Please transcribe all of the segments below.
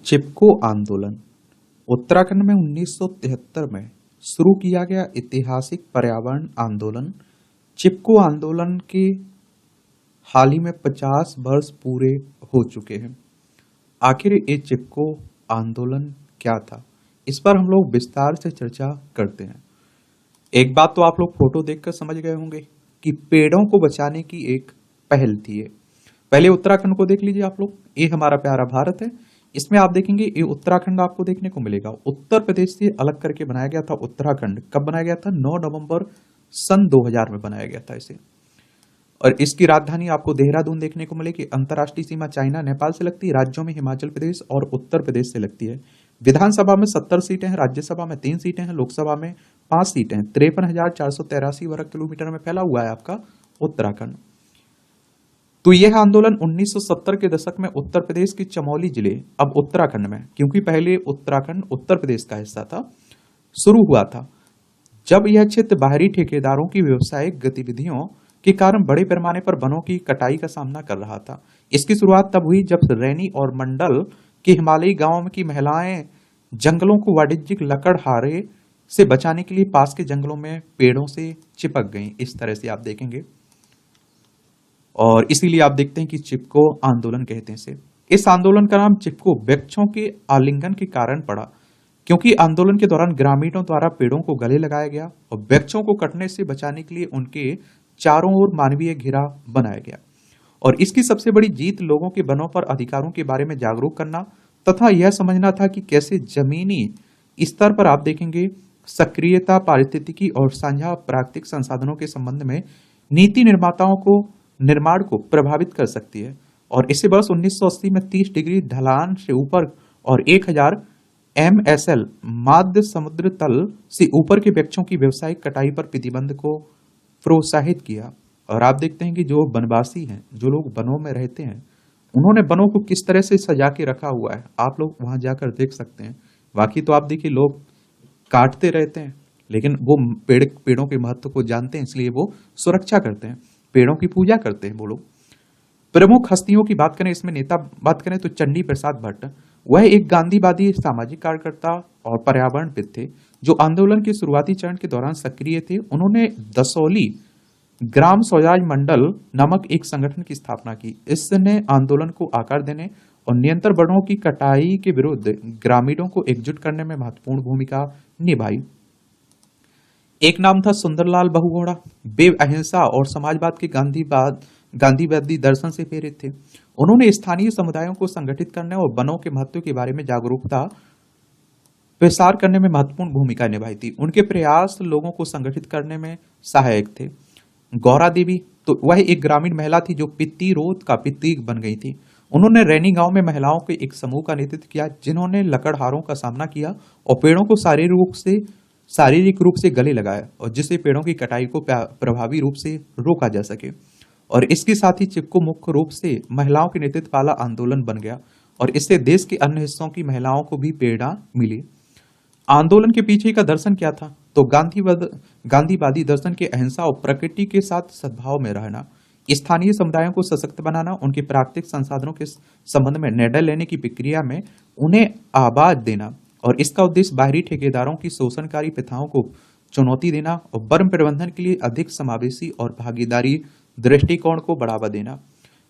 चिपको आंदोलन उत्तराखंड में 1973 में शुरू किया गया ऐतिहासिक पर्यावरण आंदोलन। चिपको आंदोलन के हाल ही में 50 वर्ष पूरे हो चुके हैं। आखिर ये चिपको आंदोलन क्या था, इस पर हम लोग विस्तार से चर्चा करते हैं। एक बात तो आप लोग फोटो देखकर समझ गए होंगे कि पेड़ों को बचाने की एक पहल थी ये। पहले उत्तराखंड को देख लीजिए आप लोग, ये हमारा प्यारा भारत है। इसमें आप देखेंगे ये उत्तराखंड आपको देखने को मिलेगा। उत्तर प्रदेश से अलग करके बनाया गया था उत्तराखंड। कब बनाया गया था? 9 नवंबर सन 2000 में बनाया गया था इसे। और इसकी राजधानी आपको देहरादून देखने को मिलेगी। अंतर्राष्ट्रीय सीमा चाइना नेपाल से लगती है। राज्यों में हिमाचल प्रदेश और उत्तर प्रदेश से लगती है। विधानसभा में 70 सीटें हैं, राज्यसभा में 3 सीटें हैं, लोकसभा में 5 सीटें हैं। 53,483 वर्ग किलोमीटर में फैला हुआ है आपका उत्तराखंड। तो यह आंदोलन 1970 के दशक में उत्तर प्रदेश के चमोली जिले, अब उत्तराखंड में, क्योंकि पहले उत्तराखंड उत्तर प्रदेश का हिस्सा था, शुरू हुआ था। जब यह क्षेत्र बाहरी ठेकेदारों की व्यावसायिक गतिविधियों के कारण बड़े पैमाने पर वनों की कटाई का सामना कर रहा था। इसकी शुरुआत तब हुई जब रैनी और मंडल के हिमालयी गांवों की महिलाएं जंगलों को वाणिज्यिक लकड़हारे से बचाने के लिए पास के जंगलों में पेड़ों से चिपक गईं। इस तरह से आप देखेंगे, और इसीलिए आप देखते हैं कि चिपको आंदोलन कहते हैं इसे। इस आंदोलन का नाम चिपको वृक्षों के आलिंगन के कारण पड़ा, क्योंकि आंदोलन के दौरान ग्रामीणों द्वारा पेड़ों को गले लगाया गया और वृक्षों को कटने से बचाने के लिए उनके चारों ओर मानवीय घेरा बनाया गया। और इसकी सबसे बड़ी जीत लोगों के वनों पर अधिकारों के बारे में जागरूक करना तथा यह समझना था कि कैसे जमीनी स्तर पर आप देखेंगे सक्रियता पारिस्थितिकी और साझा प्राकृतिक संसाधनों के संबंध में नीति निर्माताओं को निर्माण को प्रभावित कर सकती है। और इसे वर्ष 1980 में 30 डिग्री ढलान से ऊपर और 1000 MSL माध्य समुद्र तल से ऊपर के वृक्षों की व्यावसायिक कटाई पर प्रतिबंध को प्रोत्साहित किया। और आप देखते हैं कि जो वनवासी हैं, जो लोग वनों में रहते हैं, उन्होंने वनों को किस तरह से सजा के रखा हुआ है, आप लोग वहां जाकर देख सकते हैं। बाकी तो आप देखिए लोग काटते रहते हैं, लेकिन वो पेड़ों के महत्व को जानते हैं, इसलिए वो सुरक्षा करते हैं, पेड़ों की पूजा करते हैं वो लोग। प्रमुख हस्तियों की बात करें, इसमें नेता बात करें तो चंडी प्रसाद भट्ट, वह एक गांधीवादी सामाजिक कार्यकर्ता और पर्यावरणविद थे जो आंदोलन के शुरुआती चरण के दौरान सक्रिय थे। उन्होंने दसौली ग्राम स्वराज मंडल नामक एक संगठन की स्थापना की। इसने आंदोलन को आकार देने और निरंतर वनों की कटाई के विरुद्ध ग्रामीणों को एकजुट करने में महत्वपूर्ण भूमिका निभाई। एक नाम था सुंदरलाल बहुगुणा। वे अहिंसा और समाजवाद के गांधीवादी दर्शन से प्रेरित थे। उन्होंने स्थानीय समुदायों को संगठित करने और वनों के महत्व के बारे में जागरूकता प्रसार करने में महत्वपूर्ण भूमिका निभाई थी। उनके प्रयास लोगों को संगठित करने में सहायक थे। गौरा देवी, तो वह एक ग्रामीण महिला थी जो पितृरोध का प्रतीक बन गई थी। उन्होंने रैनी गांव में महिलाओं के एक समूह का नेतृत्व किया जिन्होंने लकड़हारों का सामना किया और पेड़ों को शारीरिक रूप से गले लगाया, और जिससे पेड़ों की कटाई को प्रभावी रूप से रोका जा सके। और इसके साथ ही चिपको मुख्य रूप से महिलाओं के नेतृत्व वाला आंदोलन बन गया, और इससे देश के अन्य हिस्सों की महिलाओं को भी प्रेरणा मिली। आंदोलन के पीछे का दर्शन क्या था? तो गांधीवादी दर्शन के अहिंसा और प्रकृति के साथ सद्भाव में रहना, स्थानीय समुदायों को सशक्त बनाना, उनके प्राकृतिक संसाधनों के संबंध में निर्णय लेने की प्रक्रिया में उन्हें आवाज देना, और इसका उद्देश्य बाहरी ठेकेदारों की शोषणकारी प्रथाओं को चुनौती देना और वन प्रबंधन के लिए अधिक समावेशी और भागीदारी दृष्टिकोण को बढ़ावा देना।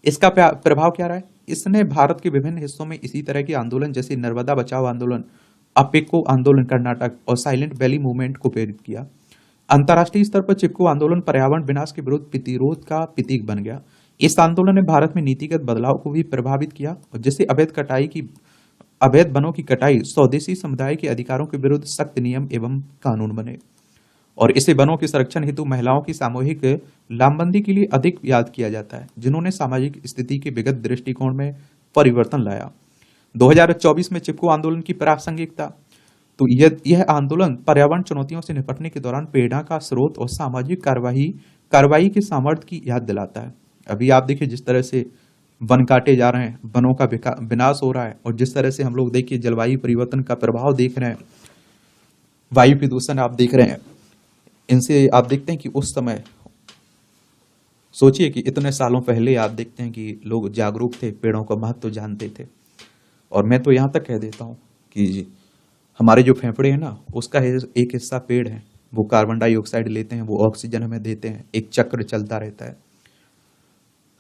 इसका प्रभाव क्या रहा है? इसने भारत के विभिन्न हिस्सों में इसी तरह के आंदोलन जैसे नर्मदा बचाओ आंदोलन, अपेको आंदोलन कर्नाटक और साइलेंट वैली मूवमेंट को प्रेरित किया। अंतर्राष्ट्रीय स्तर पर चिपको आंदोलन पर्यावरण विनाश के विरुद्ध प्रतिरोध का प्रतीक बन गया। इस आंदोलन ने भारत में नीतिगत बदलाव को भी प्रभावित किया, और जिससे अवैध वनों की कटाई, स्वदेशी समुदाय के अधिकारों के विरुद्ध सख्त नियम एवं कानून बने। और इसे वनों के संरक्षण हेतु महिलाओं की सामूहिक लामबंदी के लिए अधिक याद किया जाता है, जिन्होंने सामाजिक स्थिति के विगत दृष्टिकोण में परिवर्तन लाया। 2024 में चिपको आंदोलन की प्रासंगिकता, तो यह आंदोलन पर्यावरण चुनौतियों से निपटने के दौरान प्रेरणा का स्रोत और सामाजिक कार्रवाई के सामर्थ्य की याद दिलाता है। अभी आप देखिए जिस तरह से वन काटे जा रहे हैं, वनों का विनाश हो रहा है, और जिस तरह से हम लोग देखिए जलवायु परिवर्तन का प्रभाव देख रहे हैं, वायु प्रदूषण आप देख रहे हैं, इनसे आप देखते हैं कि उस समय सोचिए कि इतने सालों पहले आप देखते हैं कि लोग जागरूक थे, पेड़ों का महत्व जानते थे। और मैं तो यहाँ तक कह देता हूँ कि हमारे जो फेफड़े हैं ना, उसका एक हिस्सा पेड़ है, वो कार्बन डाइऑक्साइड लेते हैं, वो ऑक्सीजन हमें देते हैं, एक चक्र चलता रहता है।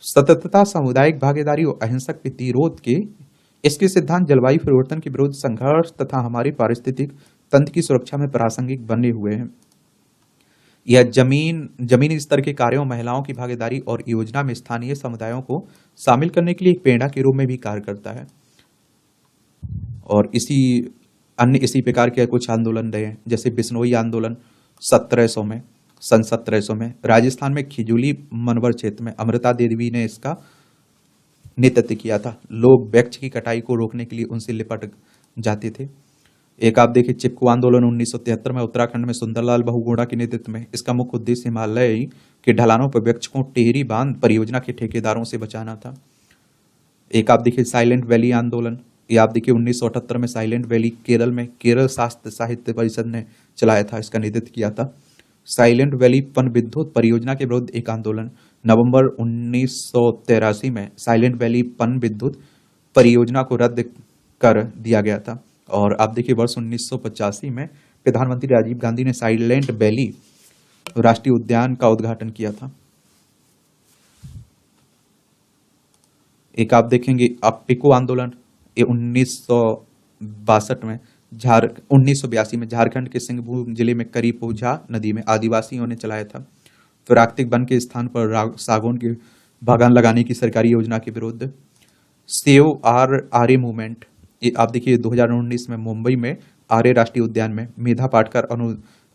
सततता, सामुदायिक भागीदारी और अहिंसक प्रतिरोध के इसके सिद्धांत जलवायु परिवर्तन के विरुद्ध संघर्ष तथा हमारी पारिस्थितिक तंत्र की सुरक्षा में प्रासंगिक बने हुए हैं। यह जमीनी स्तर के कार्यों, महिलाओं की भागीदारी और योजना में स्थानीय समुदायों को शामिल करने के लिए एक प्रेरणा के रूप में भी कार्य करता है। और इसी प्रकार के कुछ आंदोलन रहे हैं, जैसे बिश्नोई आंदोलन 1700 में, सन 1700 में राजस्थान में खिजूली मनवर क्षेत्र में अमृता देवी ने इसका नेतृत्व किया था। लोग वृक्ष की कटाई को रोकने के लिए उनसे लिपट जाते थे। एक आप देखिए चिपको आंदोलन 1973 में उत्तराखंड में सुंदरलाल बहुगुणा के नेतृत्व में। इसका मुख्य उद्देश्य हिमालय के ढलानों पर वृक्ष को टेहरी बांध परियोजना के ठेकेदारों से बचाना था। एक आप देखिए साइलेंट वैली आंदोलन, ये आप देखिए 1978 में साइलेंट वैली केरल में केरल शास्त्र साहित्य परिषद ने चलाया था, इसका नेतृत्व किया था। साइलेंट वैली पन विद्युत परियोजना के विरुद्ध एक आंदोलन नवंबर 1983 में साइलेंट वैली पन विद्युत परियोजना को रद्द कर दिया गया था। और आप देखिए वर्ष 1985 में प्रधानमंत्री राजीव गांधी ने साइलेंट वैली राष्ट्रीय उद्यान का उद्घाटन किया था। एक आप देखेंगे अप्पिको आंदोलन, ये 1982 में 1982 में झारखंड के सिंहभूम जिले में करीपोझा नदी में आदिवासियों ने चलाया था। प्राकृतिक वन के स्थान पर सागौन के बागान लगाने की सरकारी योजना के विरुद्ध सेव आर्य मूवमेंट, ये आप देखिए 2019 में मुंबई में आर्य राष्ट्रीय उद्यान में मेधा पाटकर,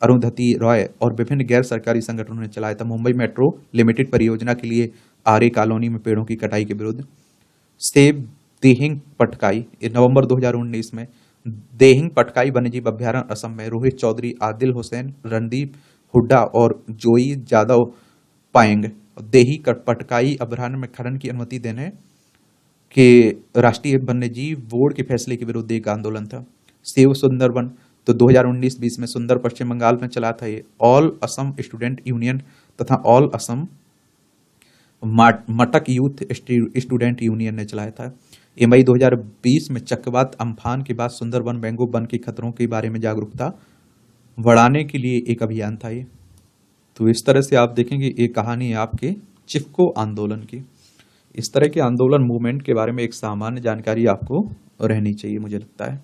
अरुंधति रॉय और विभिन्न गैर सरकारी संगठनों ने चलाया था। मुंबई मेट्रो लिमिटेड परियोजना के लिए आर्य कॉलोनी में पेड़ों की कटाई के विरुद्ध सेव देहिंग पटकाई, ये नवंबर 2019 में देहिंग पटकाई वन्यजीव अभ्यारण्य असम में रोहित चौधरी, आदिल हुसैन, रणदीप हुड्डा और जोई जादव पाएंगे। देही पटकाई अभ्यारण्य में खनन की अनुमति देने के राष्ट्रीय वन्यजीव बोर्ड के फैसले के विरुद्ध एक आंदोलन था। सेव सुंदरवन तो 2019-20 में सुंदर पश्चिम बंगाल में चला था। ये ऑल असम स्टूडेंट यूनियन तथा ऑल असम मटक यूथ स्टूडेंट यूनियन ने चलाया था। ये मई 2020 में चक्रवात अम्फान के बाद सुंदरवन बैंगो वन के खतरों के बारे में जागरूकता बढ़ाने के लिए एक अभियान था ये। तो इस तरह से आप देखेंगे ये कहानी आपके चिपको आंदोलन की। इस तरह के आंदोलन मूवमेंट के बारे में एक सामान्य जानकारी आपको रहनी चाहिए, मुझे लगता है।